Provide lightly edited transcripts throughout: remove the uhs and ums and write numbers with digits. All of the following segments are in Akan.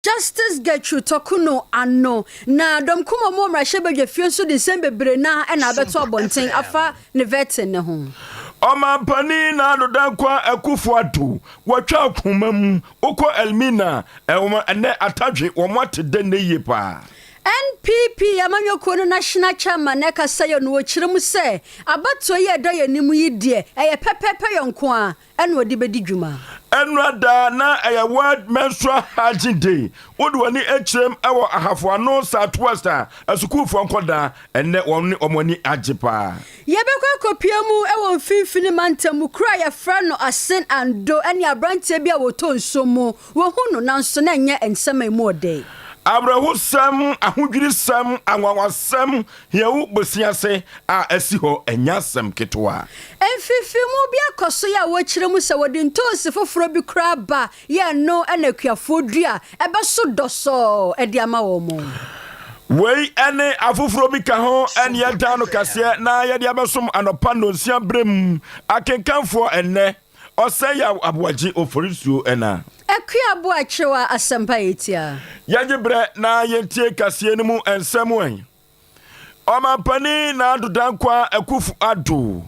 Justice Gertrude Tokuno ano na dom kuma mo mrahye badwafie so December bre na na abeto abonten afa ne vetin ne ho Omampani na adodankwa Akufo-Addo watwa komam oko Elmina ene atadwe womate denne yepa NPP amanyoko no national chairman na kasayo no wokirem se abato ye da yanimu yidie eye pepepe yonko a ene odi bedi dwuma Enrada na World Menstrual Hygiene Day wodi wani echrem ewo ahafo ano Southwest asukufo nkoda enne woni omoni ajepa yebekwa kopiamu ewo mfimfini mantamu kura ya frano asen ando ene abrante bia woto nsomo wo hunu nanso na nya ensema mu ode Abrahusam ahudwirisam anwawasam yewu bosiase a asiho enyasam ketwa Enfifimu bia koso ya wokiremu se wodi ntosi foforo bi kra ba ye no anakuafo dua ebeso doso ediama wo mo Wei ene afufuro bi ka ho ene yeda no kase na yede abesom anopa no nsia brem akenkanfo enne oseya abwaji oforisuo ena Akuabo achewa asampa etia yajibre na yentie kase ni mu ensem wen Omampani na adodankwa Akufo-Addo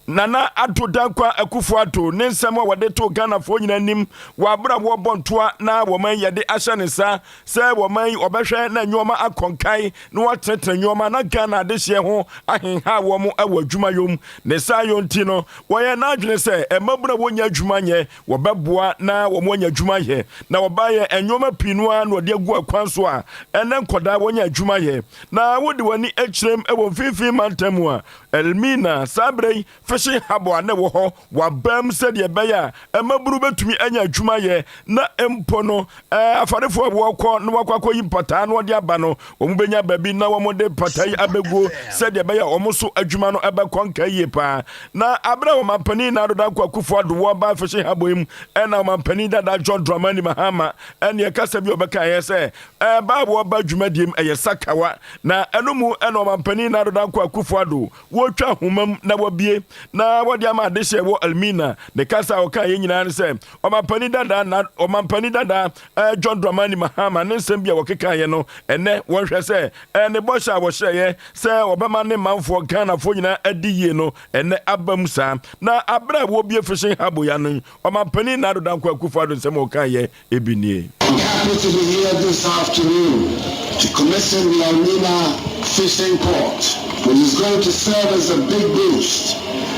Nana adodankwa Akufo-Addo ne nsem a wode to Ghana fo nyina nim wa bra wo bontoa na woman yede ahye ne sa se woman obehwe na nyoma akonkai na watetre nyoma na Ghana de hye ho ahenha wo mu awadwuma yom ne sa yonti no wo ye na adwene se emabura wonya adwuma nye wo beboa na wo monya adwuma ye na wo ba ye enyoma pinua na ode agu akwanso a ene nkoda wonya adwuma ye na wodi wani echrem ewo fifi mantamu a Elmina sabrei Fishing habo ne wo ho wa bam said ye beya emaburu betumi anya adwuma ye na empono afarefo abo kɔ no wakɔ yimpata no de aba no wo benya babi na wo de patai abego said ye beya omoso adwuma no ebe konka ye pa na abra wo mampani na adoda kwa Akufo-Addo wo ba fishing habo im na mampani da John Dramani Mahama ene ye kasa bi obeka ye se ba wo ba adwuma diem eye sakawa na enomu ene mampani na adoda kwa Akufo-Addo wo twa homam na wo bie na wadi ama de hye wo Elmina ne kasa o kan ye nyina ne se omampani dada John Dramani Mahama ne nsem bia wokeka ye no ene won hwe se ne bosha wo hye se obema ne manfo Ghana fo nyina adi ye no ene abam sa na abra wo bie fishing habo ya no omampani na do dankwa Akufo-Addo nsem o kan ye ebinie. Happy to be here this afternoon to commission the Elmina fishing port, which is going to serve as a big boost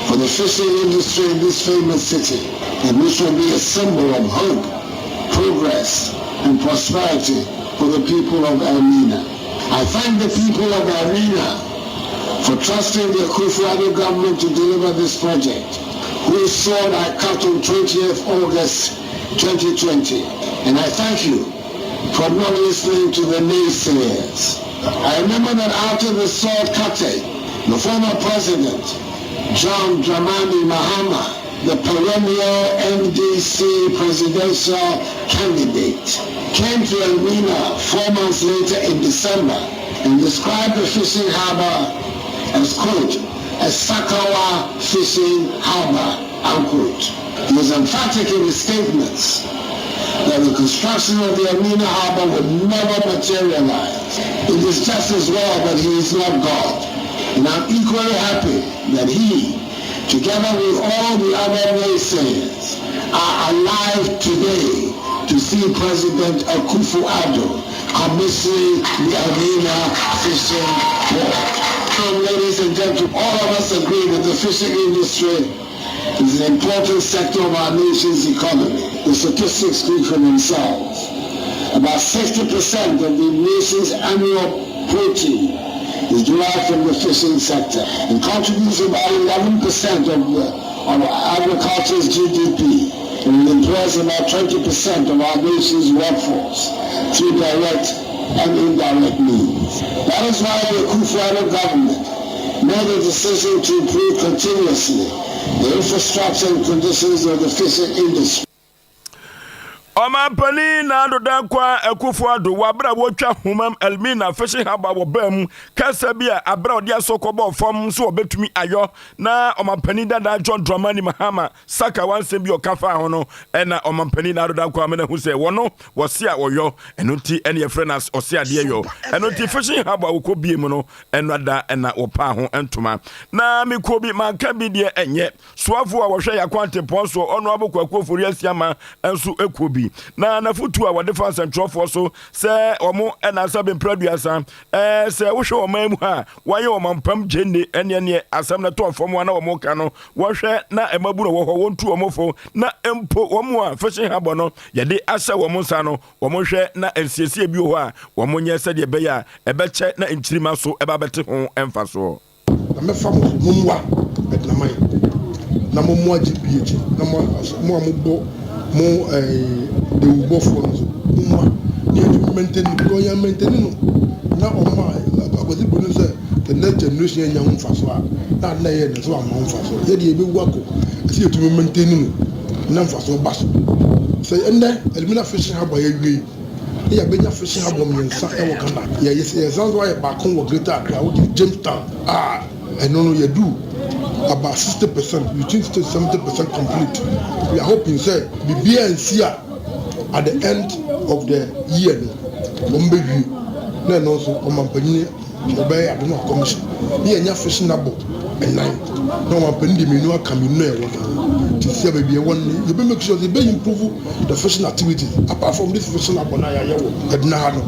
for the fishing industry in this famous city, and which will be a symbol of hope, progress, and prosperity for the people of Elmina. I thank the people of Elmina for trusting the Akufo-Addo government to deliver this project, which saw I cut on 20th August 2020. And I thank you for not listening to the naysayers. I remember that after the sword cutting, the former president, John Dramani Mahama, the perennial MDC presidential candidate, came to Elmina 4 months later in December and described the fishing harbor as, quote, a Sakawa fishing harbor, unquote. He was emphatic in his statements that the construction of the Elmina harbor would never materialize. It is just as well that he is not God. And I'm equally happy that he, together with all the other naysayers, are alive today to see President Akufo-Addo commissioning the Elmina fishing port. So, ladies and gentlemen, all of us agree that the fishing industry is an important sector of our nation's economy. The statistics speak for themselves. About 60% of the nation's annual protein is derived from the fishing sector and contributes about 11% of agriculture's GDP and employs about 20% of our nation's workforce through direct and indirect means. That is why the Akufo-Addo government made a decision to improve continuously the infrastructure and conditions of the fishing industry. Omampani na adodan kwa Akufo Addo wabra wotwa homam Elmina fishing haba wo bam kasa bia abra odi asokobo fom so obetumi ayo na omampani dada John Dramani Mahama saka wansem bi okafa ho no na omampani na adodan kwa amena hu se wono wose a woyo eno ti ene yefrenas ose ade yo eno ti fishing haba wo ko biem no eno da na opa ho entoma na me ko bi manka bi de enye soafo a wo hwe yakwante ponso ono abokwa Akufo Riasiama enso ekobi na futu a wade fa centrofo so se omo na sabe producer se wo hwe oman mu ha waye omampam jenne ene asam na to fom na omo ka no wo hwe na emabu no wo ho wontu omofo na empo omo a fashion habo no yade asa wo mo nsa no omo hwe na ensiesie bi ho a omo nye se de be ya ebeche na enchirima so eba bete ho emfa so na me fa mo mwa na mai na mo mwa GPH na mo bo mo de ubo fonzo mwa ni to maintain go ya maintain no na o ma akozi bonu se the next generation nya ho faso a na ye ne so ama ho faso ye de be wako asi to maintain no na faso baso so ende elimina fishing habo ye wi ya benya fishing habo myensa e wo kana ye ye zanzo ya ba kon wo greater akra wo Jamestown no you do about 60%, between 70% complete. We are hoping, say, be and see at the end of the year. Then also, on my penny, obey, I don't know, commission. Me and your fishing abo and nine. No one penny, me no come in there. To see maybe one, you be make sure they be improve the fishing activity. Apart from this fishing abo, na ya yawo.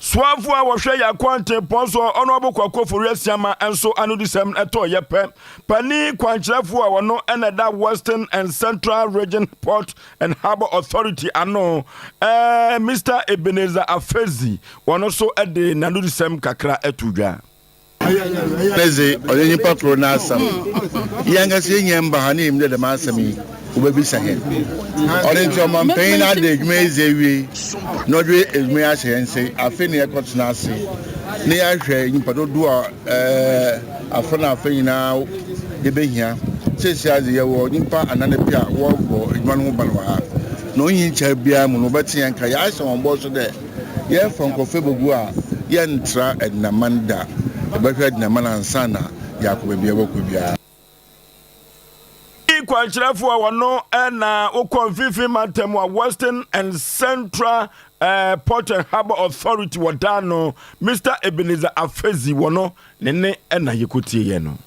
Swafu a wo hwe yakwante ponso ono abokwa Akufo Riasiama enso anudisem eto yepe pani kwanchrefu a wono eneda Western and Central Region Port and Harbour Authority ano Mr. Ebenezer Afezi wono so ede nanudisem kakra etudwa Neze onye pakro na asam yanga se nyemba hani imde de masami ubebisa he ore to man pain na de dwumeze wi no dwe edwuma ahyense afi ne ekotena ase ne ya hwe nyipadodo a afona afanyina de behia sesi aze ye wo nyimpa anane pia wo bo edwuma no ba no ha no yin cha bia mu no betia nka ya ase won bo so de ye fonkofe bogu a ye ntra ednamanda obehwe ednamana ansana yakobe bia bokubia kwanchrefu a wono na ukonfifi mantem wa Western and Central Port and Harbour Authority wadano Mr. Ebenezer Afezi wono nene na yekutie ye no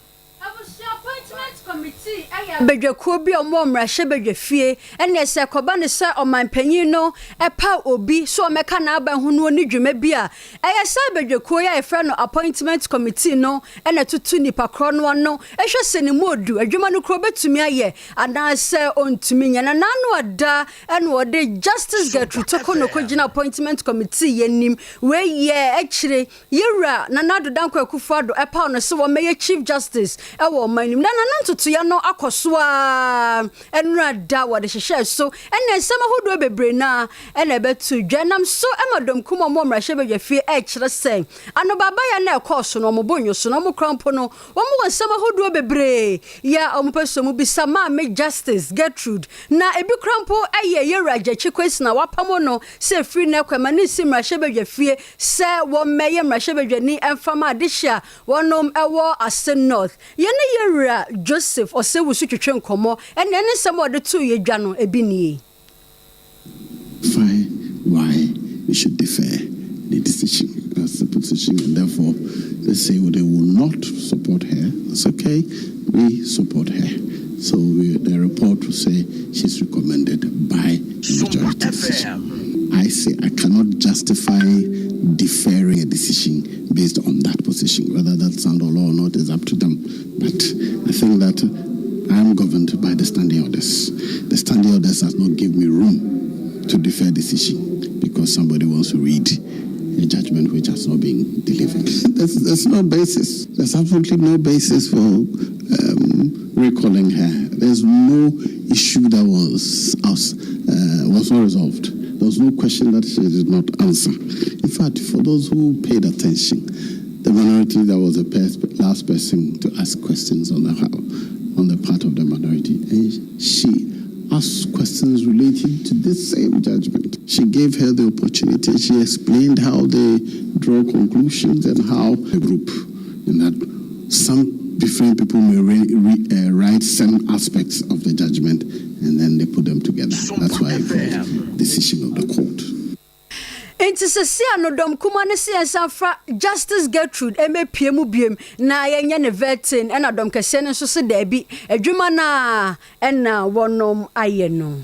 bedwakuo bi omomra hye bedwafie ene se koba ne se omanpanyin no epa obi so meka na aba hu no ni dwuma bi a eye se bedwakuo ya efra no appointment committee no ene tutu nipa kro no ehwe se ne modu adwuma no kro betumi aye ana se ontumi nya na no ada ene ode justice Gertrude Tokono kogina appointment committee yenim we ye ekire yewura na nado danko Akufo Addo epa no se wo meye chief justice e wo manim na ntutu ya no akoswa enra da wade hye so ene nsema hodo bebre na ene betu dwanam so emadom kuma momra hye bedwafie e kire sen ano baba ya na ekoso no mobonyo so no mokrampo no wo mo nsema hodo bebre ya omopeso mu bisa ma me justice Gertrude na ebi krampo eye yewura gyachi kwesi na wapamo no se free na kwama ni simra hye bedwafie se wo meye mra hye bedwani emfama adehia wonom ewo Ase North yene yewura Joseph ose wusu twetwe nkomo ene ne sem ode tu ye dwa no ebini why we should defer the decision as the position, and therefore they say they will not support her. It's okay, we support her. So the report will say she's recommended by majority decision. I say I cannot justify deferring a decision based on that position. Whether that's sound or law or not is up to them. But I think that I am governed by the standing orders. The standing orders does not give me room to defer decision because somebody wants to read a judgment which has not been delivered. There's no basis. There's absolutely no basis for recalling her. There's no issue that was not resolved. There was no question that she did not answer. In fact, for those who paid attention, the minority that was the last person to ask questions on the part of the minority, and she asked questions relating to this same judgment. She gave her the opportunity. She explained how they draw conclusions and how the group, and that some different people may write some aspects of the judgment and then they put them together. That's why I called decision of the court. Enti sesia no dom kuma ne siensa fra Justice Gertrude emepiem biem na yenye ne vetin ena dom kese ne so se da bi adwuma na ena wonom aye no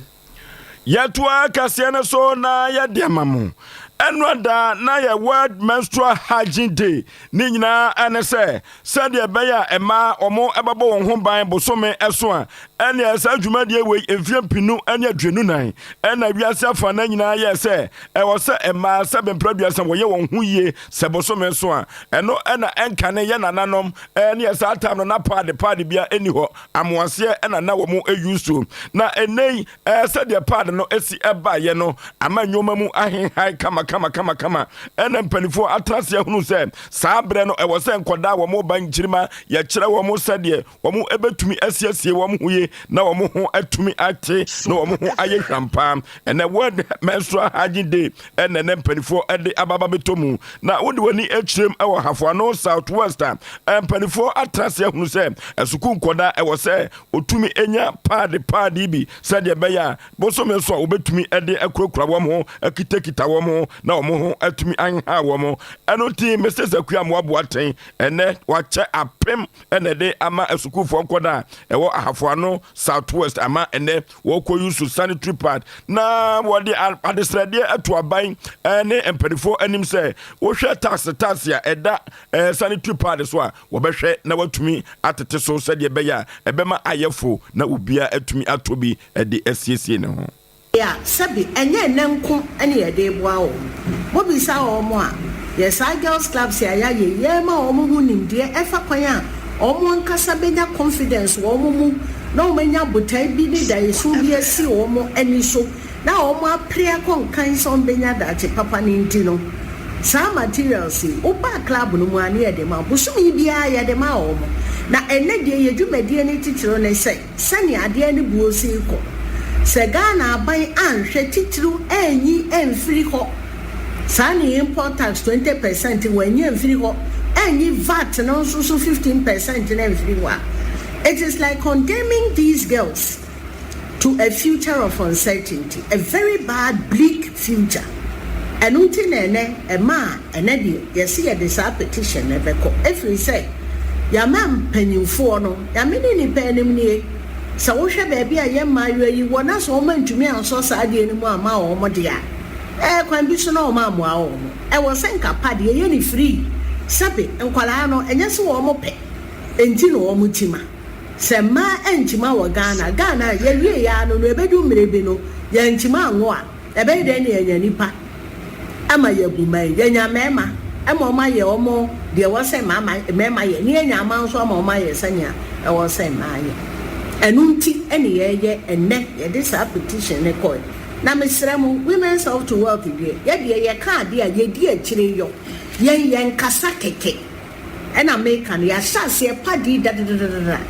yetwa kase ne so na ye de mamu enwada na ye World Menstrual Hygiene Day ni nyina ene se de beya ema omo ebabo won ho ban bosome eso a ene esa adwuma de we emfie pinu ene adwenu nan ena wiase afa na nyina ye se e wo se ema se bempraduasa wo ye won ho yie se bosome eso a eno ena enka ne ye nananom ene esa atam no na pade bia eni ho amoase ena na wo mo eyusu na enei se de pade no esi eba ye no amanyoma mu ahen hai kama ena mpanifo atrase hunu se saa bre no e wo se nkoda wo mo ban kirima ye kire wo mo sade wo mo ebetumi asiesie wo mo huye na wo mo ho atumi ate na wo mo ho aye hwampa ena World Menstrual Hygiene Day ena ne mpanifo ede ababa betomu na wode wani akirem e wo hafo no Southwest mpanifo atrase hunu se esuku nkoda e wo se otumi enya pade bi sade beya bosome so obetumi ede akurokura wo mo akitakita wo mo na omo ho atumi anha wo mo eno ti Mrs. Akua mo aboaten ene wache apem ene de ama asukufo nkoda e wo ahafo no Southwest ama ene wo koyusu sanitary pad na wodi adesrade atu aban ene empanifo anim se wo hwe tax ya eda sanitary pad so a wo behwe na watumi atete so sede beya ebema ayefo na ubia atumi atobi ede asiesie ne ho ya sabi enye nenko ene ye de boa wo mo bisa wo mo a yes I girls clubs ya ye ma wo mo hunimde efa kwan a wo mo nkasa benya confidence wo mo na wo menya botai bi ni da yesu bi asi wo mo ani so na wo mo apria kon kan so benya da che papa ni ntino sa materials o ba club no mu ane ye de ma busumi bia ye de ma wo mo na ene de ye dwumade ni titiro ne sei sani ade ni buosi ko Segana by Anne titru enyi enfiri ho. Sani import tax 20% when you enfiri ho. Enyi VAT no so 15% enfiri wa. It is like condemning these girls to a future of uncertainty, a very bad, bleak future. And until nene a ma enedi you see a disa petition nebeko. If we say ya mam penny for no, ya mini penim ni. So wo hwe ba bia ye mayo yi wona so ma ntumi anso sa de ni mu ama wo mo de a kwan bi so na wo ma mo a wo mo wo senka pade ye ni free sabe enkwala no enye so wo mo pe enti no wo mo tima se ma entima wo Ghana ye wie ya no ebedu mmerebe no ye entima anwo a ebe de ne ye nipa ama ye gumai ye nya mema ama ma ye wo mo de wo se mema ye ni nya ma nso ama ma ye sanya e wo se ma ye enunti ene ye enne ye this petition ne call na mesremu women's health to work die ye ka de ye di akire yo ye nkasa keke ena make an ya shase padi da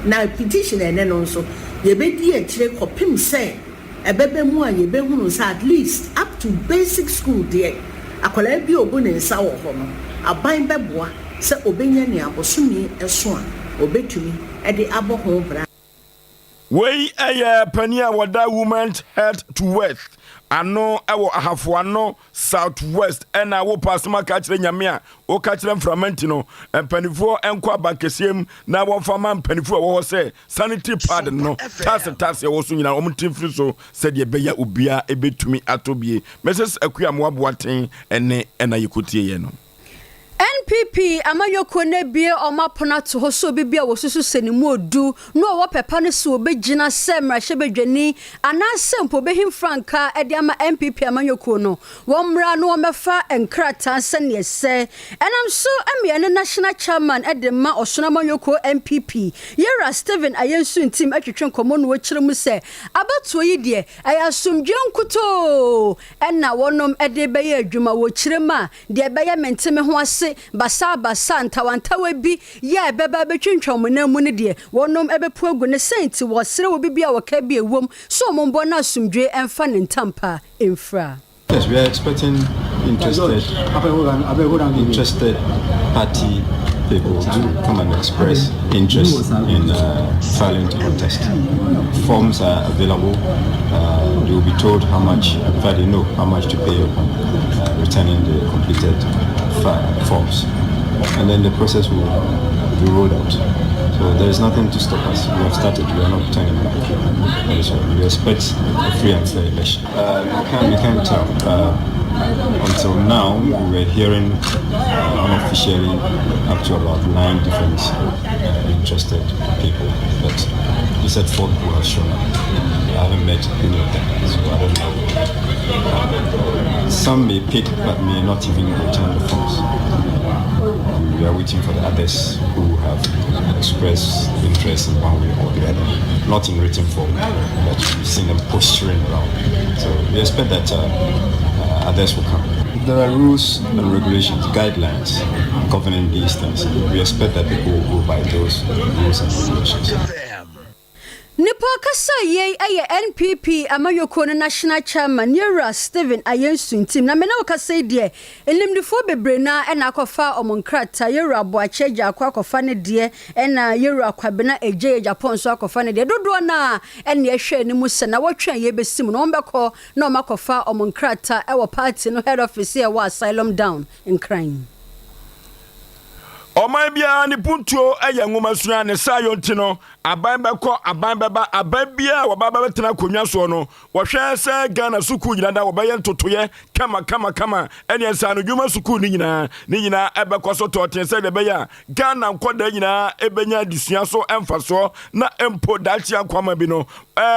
na petition ene no so ye be di akire kopim say ebebe mu a ye be hunu say at least up to basic school there akola bi obu ne nsa wo ho no aban beboa se obenya ne abosumi eso a obetumi e de abo ho bra we aya pania wada women's head to wealth ano ewo ahafo ano Southwest ena wo pasma ka kire nyame a wo ka kire mframenti no panifo enko abankesiem na wo fama panifo wo se sanitary pad no tas wo so nyina wo mtifri so se de beya obia ebetumi atobie Mrs. Akua moaboaten ene ena yikotie ye no NPP amanyoko na bie omapona to hoso bibia wo susu senimu odu no wo pepa ne so obegina semra hyebedwani ana sempo behim franka ede ama NPP amanyoko no wo mra no mefa enkrata sene se enam so amiane national chairman ede ma osona amanyoko NPP Yera Steven Ayensu ntim atwetwe komo no wo kiremu se abatuo yi de ayasumdwe nkuto enna wonom ede beye adwuma wo kirema de beye menteme ho ase basa ntawantawa bi ye beba betwentwom na mu ne de wonom ebepu agu ne senti wo sere wo bibia wo ka bi ewom so mombo na asumdwe emfa ne ntampa emfra. Yes, we are expecting interested party people to come and express interest in filing to contest. Forms are available. They will be told how much, in fact they know how much to pay upon returning the completed forms. And then the process will be rolled out. So there is nothing to stop us. We have started, we are not turning back. We expect a free and fair election. We can't tell. Until now, we were hearing unofficially up to about 9 different interested people. But he said 4 people have shown up. I haven't met any of them, so I don't know. Some may pick, but may not even return the forms. We are waiting for the others who have expressed interest in one way or the other, not in written form, but we've seen them posturing around. So we expect that others will come. There are rules and regulations, guidelines governing these things. We expect that people will go by those rules and regulations. Nipo kasa ye NPP amayoko no national chairman Yera Stephen Ayensu team na mena kasa de elimdifo bebre na na akofa omonkrata Yera Boache gya akofa ne de na Yera Kwabena eje Japan so akofa ne de dodo na ene ehwe ni musa na wotwen ye besim no ombekọ na omakofa omonkrata e wo party no head office e wo asylum down in crime. Omai bia ni puntuo eye nwoma sua ne sayonti no aban beko aban beba aban bia wo baba betena konwa so no wo hwe se Ghana suku nyina da wo be ntotoye kama ene ensa no dwuma suku ni nyina ebeko so toten se de be ya Ghana nkoda nyina ebenya disua so emfaso na empo dachi akwama bi no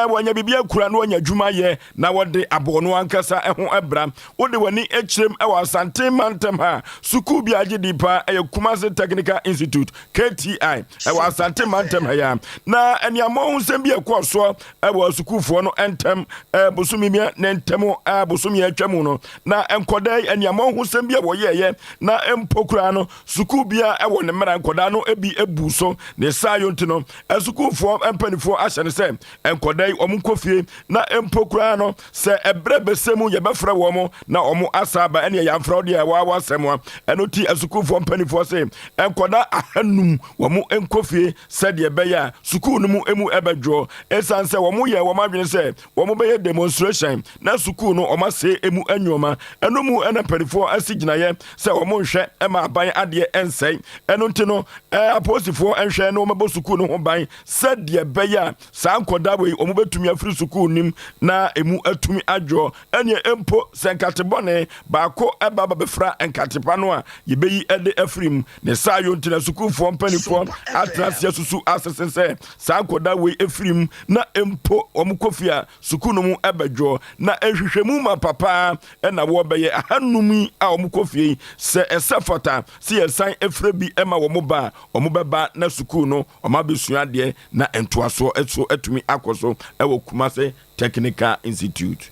wanya bibia kura no wanya dwuma ye na wode abono ankasa eho ebra wode wani echirem ewa asante mantem ha suku bia agedipa Kumasi Technical Institute KTI ewa asante mantem ha ya na eniamo hunsem bi ekoso ewa sukufo no entem bosumimia na entemo bosumi atwamu no na enkodai eniamo hunsem bi woyeye na empokura no suku bia ewo ne mera enkoda no ebi ebuso ne sayonti no sukufo empanifo ahyene se enkodai omukofie na empokura no se ebre besemu ye befra wo mo na omo asaba ene yamfra de wa wasemwa enoti sukufo empanifo se enkoda ahanum wo mo enkofie se de beya suku no mu emu ebedwo esanse wo mo ye wo madwene se wo mo beye demonstration na suku no o ma se emu anwoma eno mu ena perifo asiginaye se wo mo hwe ema aban ade ensei eno ntino apostifo enhwe no mabo suku no ho ban se de beya sa nkoda we o mo betumi afri suku nim na emu atumi adwo ene empo senkatebone baako ebaba befra enkatepa no a yebeyi ede afrim ne sayo ntina suku fo mpanifo atrasia susu asesense sa nkoda we efrim na empo omukofia suku no mu ebadwo na ehwehwemu ma papa na wo beye ahanumi a omukofie se esafata se yesan efrebi ema wo moba omubeba na suku no omabesua de na entoaso eso atumi akoso ewo Kumasi Technical Institute.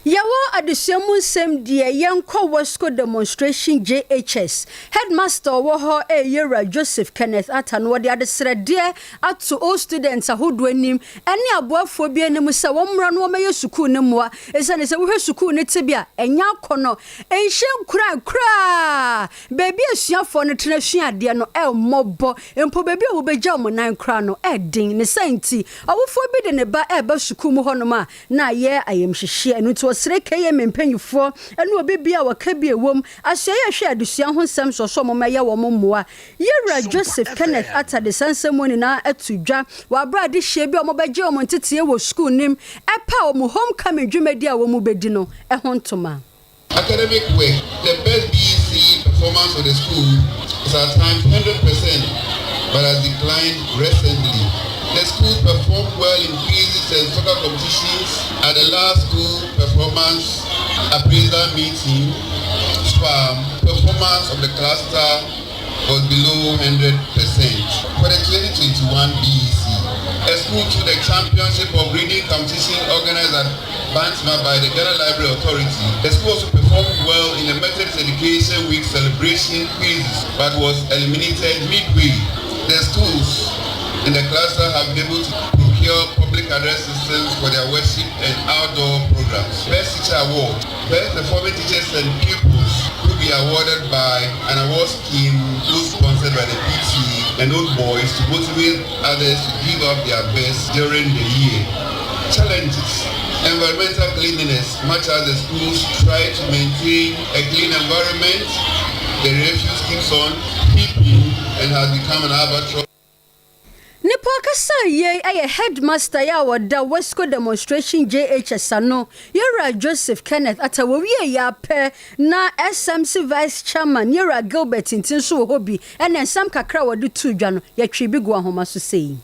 Yawo adesuamu nsem de yenko Wasco demonstration JHS headmaster wo ho Yera Joseph Kenneth Atano de adesrede ato all students ahodo anim ene aboafo bi anim se wo mra no meye suku ne moa esane se wo hwe suku ne tebia enya kono enhye kura baby asuafo no tena sua ade no mobo empo baby wo begya mo nan kra no din ne santi awofo bi de ne ba suku mu hono ma na ye ayemhyehe enu to sreke ye mempanyufo enu obi bia waka bi ewom asye hwe adusua ho nsem so mo meye wo moa Yera Joseph Kenneth Atade sansemoni na atudwa wa brade hye bi o mo begye o mo ntete wo school nim epa o mo homecoming dwumadi a wo mo bedi no ho ntoma. Academic work, the best BEC performance of the school is at times 100%, but has declined recently. The school performed well in quizzes and soccer competitions. At the last school performance appraisal meeting, performance of the cluster was below 100%. For the 2021 BEC, a school to the championship of reading competition organized at Bantima by the Ghana Library Authority. The school also performed well in the Methodist Education Week celebration quizzes, but was eliminated midway. The schools in the cluster have been able to procure public address systems for their worship and outdoor programs. Best Teacher Award. Best performing teachers and pupils will be awarded by an award scheme sponsored by the PT and Old Boys to motivate others to give up their best during the year. Challenges. Environmental cleanliness. Much as the schools try to maintain a clean environment, the refuse keeps on heaping and has become an albatross. Nipo kasa ye aye headmaster ya wada Wesco demonstration JHS ano Yera Joseph Kenneth atawowie ya pe na SMC vice chairman Yera Gilbert Ntinso hobi ene nsam kakra wode tu dwa no ya twibi go ahoma so sei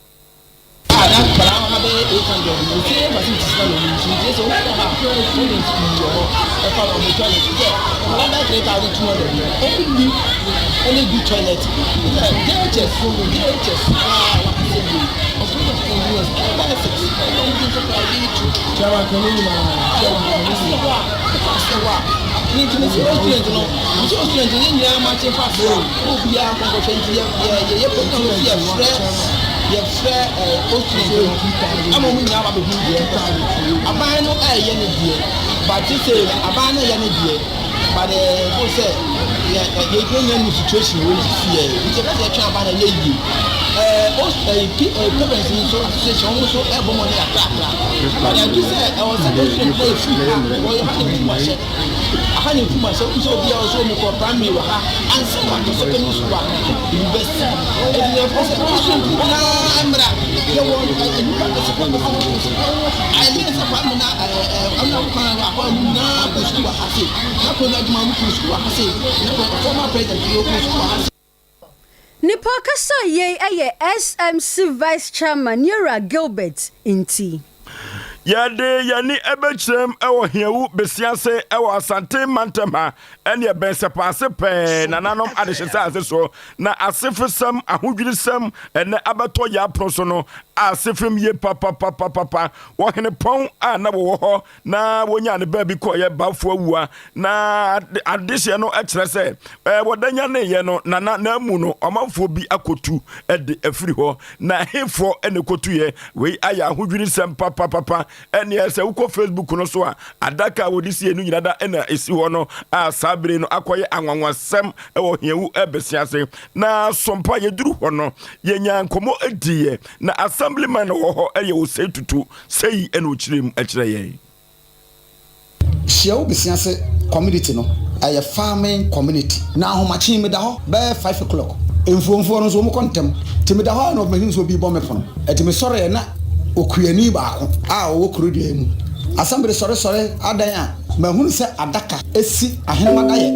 Nipo kasa ye aye SMC vice chairman Yera Gilbert Inti. Yade yani ebechrem ewo hiewu besiase ewo asante mantama ene bense paase pe nananom adehisa ase so na asefesam ahodwirisam ene abeto ya proso no asefem ye papa wo hene pon a na wo ho na wonya ne ba bi ko ye bafo awua na adehye no ekire se wodanya ne ye no na mu no omanfo bi akotu ede afiri ho na hefo ene kotu ye we aya ahodwirisam papa ene ese uko Facebook no so a adaka wodi sie no nyinada ena esi ho no a sabre no akoye anwanwasem ewo hiewu ebesiase na sompa yeduru ho no yenya nkomo ediye na assemblyman wo ho eye wo sei tutu sei ena ochirem akire ye hiewu besiase community no aye farming community na ahomachi me da ho be 5 o'clock enfuonfuo no so mo kontem timi da ho na obehim so bi bo me pono etimi sore na okuyani baako a wo kurodua mu asambere sore adan a mahunu se adaka esi ahenema daye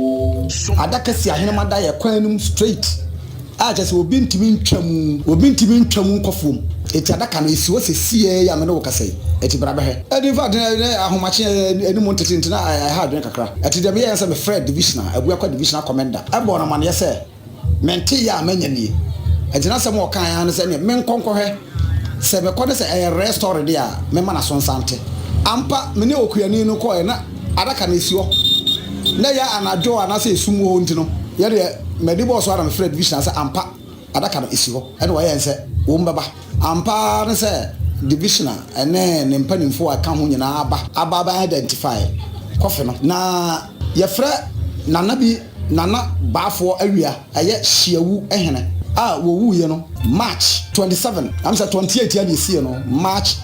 adaka si ahenema daye kwanum straight a jese obi ntimi ntwamu kofom eti adaka no esi wo sesie ya me no kasai eti brabe he edi fa de ahomache eni montete ntina ha dwen kakra eti de me yense me Fred divisional abu akwa divisional commander ebo na mane se mente ya manyanie eti na se mo kan ya no se ne men konkohwe se me kode se e restore dia me mana sonsante ampa me ne okuyani no ko na adaka na esio na ya anajo anase esumu ho ntino ya de me di boss ara me Fred division se ampa adaka na esio e no ya nse wo mbaba ampa ne se divisional ene ne mpanimfo aka ho nyina aba identify kofe no na ye frɛ nana baafo awia aye hyewu ehene a wo wuye no March 27 I'm say 28 year this year no March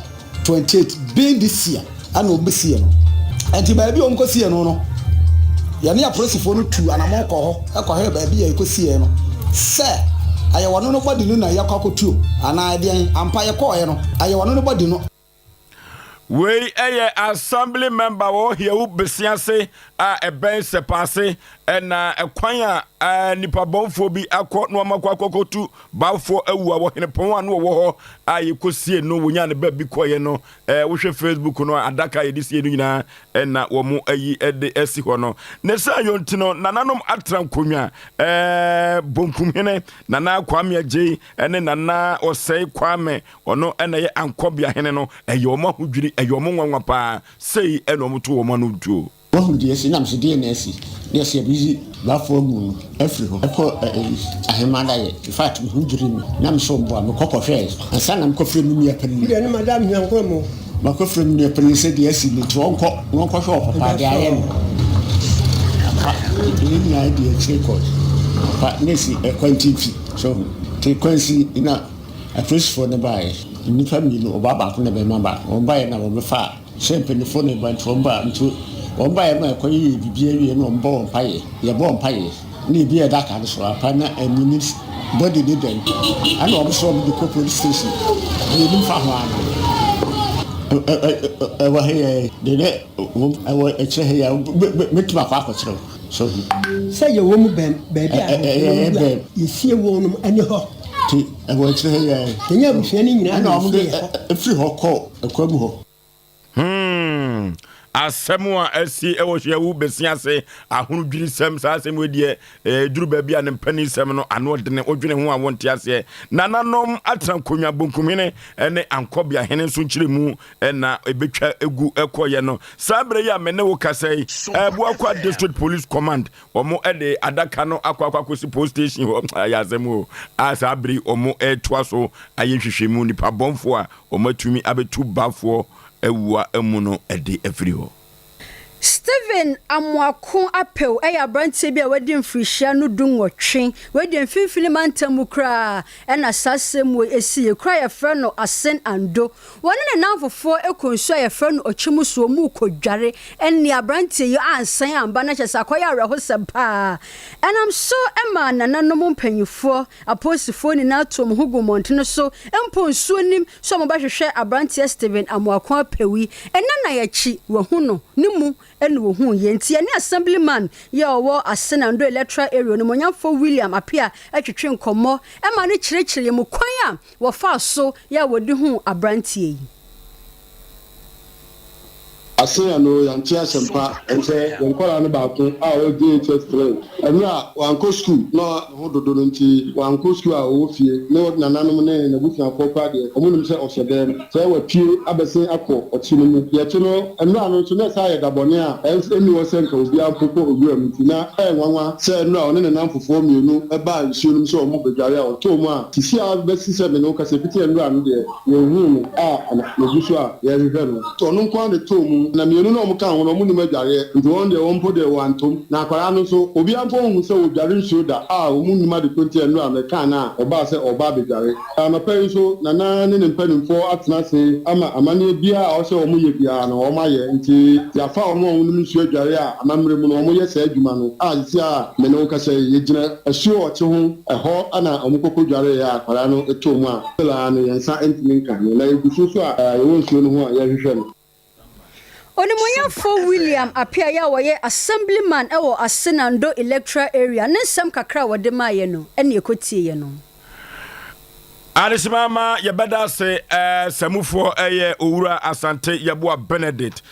28 being this year and obesi no enti ba bi omkosi no ya ne aprosifo no tu anamo ko ho he ba bi ya ekosi no se ayewono no body no na yakokotuo ana de ampa ye ko ye no ayewono no body no we assembly member wo hiewu besiase a eben se passe na ekwan a nipa bonfo bi akọ no makwakokotu bafo awua wo hene pon anu wo ho a yekosie no wonya ne ba bi koye no wo hwe Facebook no adaka ye disie no nyina na wo mu ayi ede esi ho no ne sa yontino nananom atran konwa bonkum hene nana kwame agye ene nana osei kwame ono ena ye ankobia hene no eye o ma hodwiri ɛyɛ ɔmo nwanwa pa sei ɛna ɔmo to ɔmo no duo wɔn deɛ si nam so deɛ na asi deɛ si ebi bafo mu afiri hɔ ɛkɔ ahemada yɛ in fact mi hu dwiri mi nam so mboa mi kɔkɔ hwɛ ansa nam kɔfrɛ mi nua panyin deɛ ne madam nyankɔ mu ma kɔfrɛ mi nua panyin sɛ deɛ asi ne to wɔnkɔ hwɛ ɔpapa deɛ ayɛ no apa deɛ nyinaa deɛ akyire kɔ apa ne si ɛkwanti fi so te kwansi na apolisifoɔ ne baayɛ nnipa mmienu ɔbaa baako na bɛrima baako wɔn baayɛ na wɔn bɛfa sɛ mpanyinfoɔ ne bantufoɔ baa nto wɔn baayɛ no ɛkɔ yɛ bibi awie na wɔn bɔ wɔn mpaeɛ yɛbɔ wɔn mpaeɛ na ebi yɛ daka no so apa na ɛmini bɔdi ne dɛm ɛna wɔn so wɔn de kɔ police station ɛyɛ nifa ho ano ɛwɔ ha yɛ de ɛwɔ akyire ha yɛ mɛtuma akɔ akɔkyerɛw so sɛ yɛ wɔn mu baabi a yɛsie wɔn nom ɛne hɔ ti ɛwɔ akyire ha yɛ kenya abusua ne nyinaa ɛna wɔn de efiri hɔ kɔ ɛkɔ mu hɔ. asɛm a asi ɛwɔ hwɛwu besia se ahono dwiri sɛm saa asɛm wedie duru baabi a ne mpani sɛm no ano dene odwene ho a wonte aseɛ nananom atena konwa bonkumhene ne ankɔbea hene nso nkyerɛ mu na ebetwa egu ɛkɔyɛ no saa bere yi a mene wo kasai Buakwa district police command omo de adaka no akwakwakwosi police station ho ya asɛm o saa bere omo toa so ayehwehwemu nipa bɔmfo a omo atumi abetu bafo ewua emuno ede efiri ho Steven Amwako apel eya branche bia wedi mfrihia no dunwotwe wedi mfimfini mantamu kra ena sasem we esi kra ya frɛ no asen ando wone ne namfofo ekonsu ya frɛ no ochimuso mu kodware eni abranche yi ansan amba na kyesa akoya awrehosem pa enam so ema nananom mpanyifo aposifo ni na atom hugumonte no so emponsuo nim so mo ba hwehwɛ abranche Steven Amwako apewi ena na yachi wahu no nimu enu hu yenti ene assemblyman ye owo Asenando electoral area no monyamfo William apia atwetwe nkomo e ma ne kirekire mu kwan a wo fa so ya wodi hu abrantie yi Asenando yanti asempa ense yenkola no baako a o DHS train enu a wanko school no hododo nti wanko school a o fie no nananom ne na busia kopa de omunum se osedem se wa pie abese akọ otinu mu ye no enu a no so na sa ye dabone a enu wo senka obi apopo obi amuti na nwanwa se enu a one ne namfofo mienu e ba nsuonum se omo bedware a oto mu a tisi a besi se me no kase piti enu a no de ye hu no a na busu a ye hwehwe no to no nkwan de to mu na mienu no mka ho no mu ni madware nti won de won po de wantom na akwara no so obi ampo hu se odware nsuo da a omu ni ma de konti enu ameka na oba se oba bedware na pe so na na ne mpanimfo atena se ama amane bia a o se omu ye bia na o ma ye nti ya fa omu onu nsuo adware a amamre mu no omu ye sa adwuma no a si a me no ka se ye gina asuo o che ho eho ana omu kokko dware ya akwara no eto mu a la no yensa entimi nka na egusu so a ye won suo no ho a ye hwehwe no Onimonyafo William apia ya woye assemblyman ewo Asenando electoral area nensem kakra wode maye no ene ekotie ye no Alisimama yebeda se samufo eye owura asante yeboa Benedict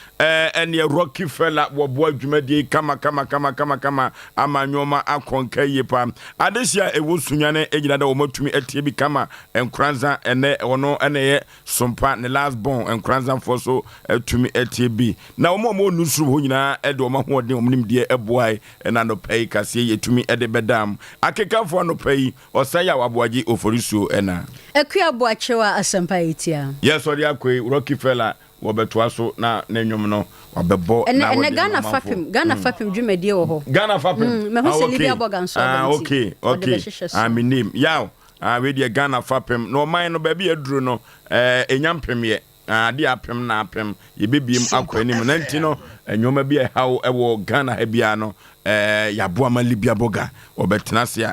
ene Rockefeller wobo adwumadi kama amanyoma akonka yepa adesia ewosunyane egina da womatumi atie bi kama enkranza ene wono ene ye Sompa ne last born enkranza for so atumi atie bi na womo nusuru ho nyina ede wo mahoden omnimde eboai na no pay kase yetumi ede bedam akekafo no pay osaya waboaji oforiso ena Ekuya boachewa asampa itia. Yes, odi akwe Rockefeller wobetoa so na nenwom no wabebo na ene Ghana fapim dwumedie wo ho. Ghana fapim. Me ho se Libya bogan so. Okay. My name. Yaw. We dey Ghana fapim. No man no baby aduru no enyampem ye. Ade apem na apem ye bebiem akwa anim na ntino enwoma bi e hawo e wo Ghana ha bia no yaboa ma Libya boga obetena se